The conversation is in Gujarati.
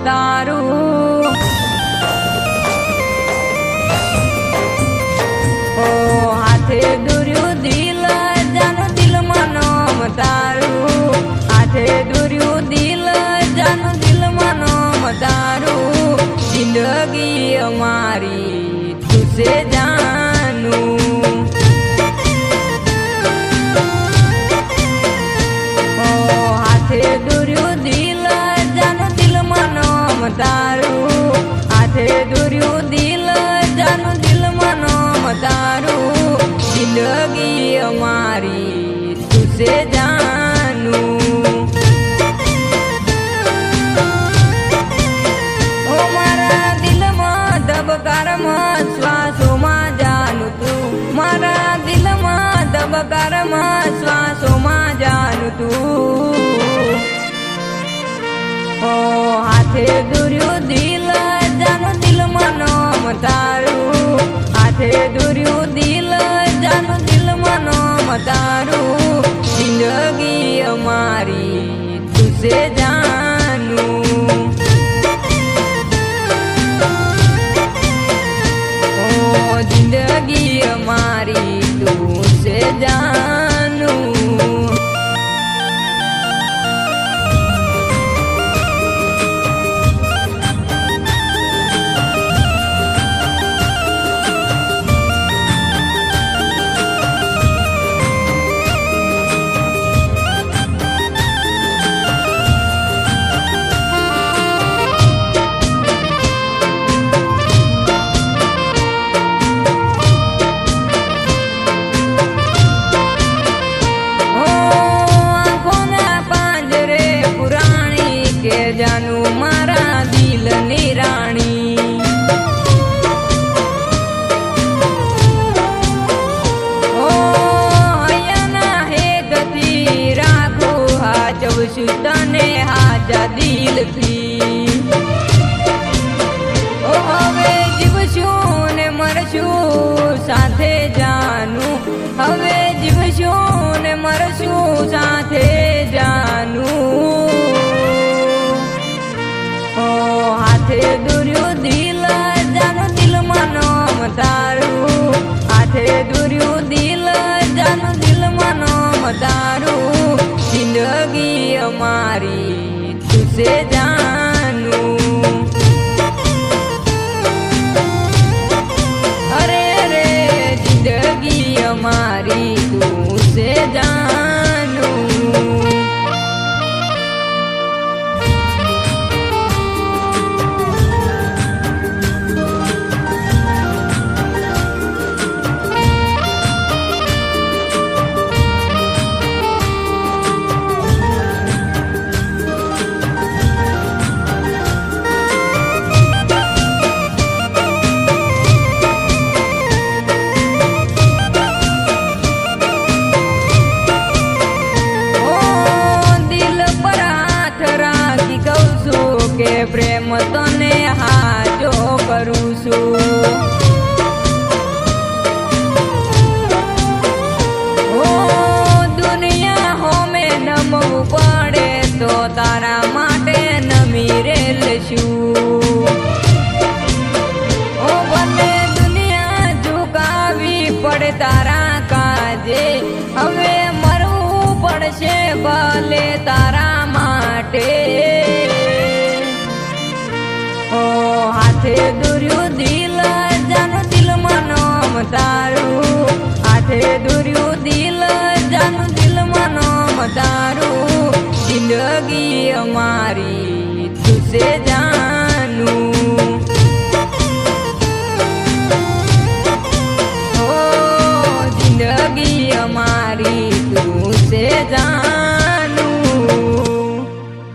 તારું ઓ હાથે દોર્યું દિલ જાનું દિલમાં નામ તારું હાથે દોર્યું દિલ જાનું દિલમાં નામ તારું જિંદગી અમારી તુસે જાનું ઓ હાથે દોર્યું દિલ જાનું દિલમાં નામ તારું હાથે દોર્યું દિલ જાનું દિલમાં નામ તારું જિંદગી અમારી તુસે જાનું ઓ મારા દિલમાં ધબકારમાં શ્વાસોમાં જાનું તું મારા દિલમાં ધબકારમાં શ્વાસોમાં જાનું તું ઓ હાથે દોર્યું દિલ જાનું દિલમાં નામ તારું હાથે દોર્યું દિલ જાનું દિલમાં નામ તારું જિંદગી અમારી તુસે જાનું ઓ જિંદગી અમારી તુસે જાનું જાનું મારા દિલની રાણી ઓ હૈયાના હેતથી રાખું હાચવશું તને હાચા દિલથી ઓ હવે જીવશું ને મરશું સાથે જાનું હવે જીવશું ને મરશું સાથે જાનું હાથે દોર્યું દિલ જાનું દિલમાં નામ તારું હાથે દોર્યું દિલ જાનું દિલમાં નામ તારું જિંદગી અમારી તુસે જાનું અરે રે જિંદગી અમારી તુસે જાનું કે પ્રેમ તને હાજો કરું છું ઓ દુનિયા હોમે નમવું પડે તો તારા માટે નમી રેલ છું ઓ ભલે દુનિયા ઝુકાવી પડે તારા કાજે હવે મરવું પડશે ભલે તારા માટે ઓ હાથે દોર્યું દિલ જાનું દિલમાં નામ તારું હાથે દોર્યું દિલ જાનું દિલમાં નામ તારું જિંદગી અમારી તુસે જાન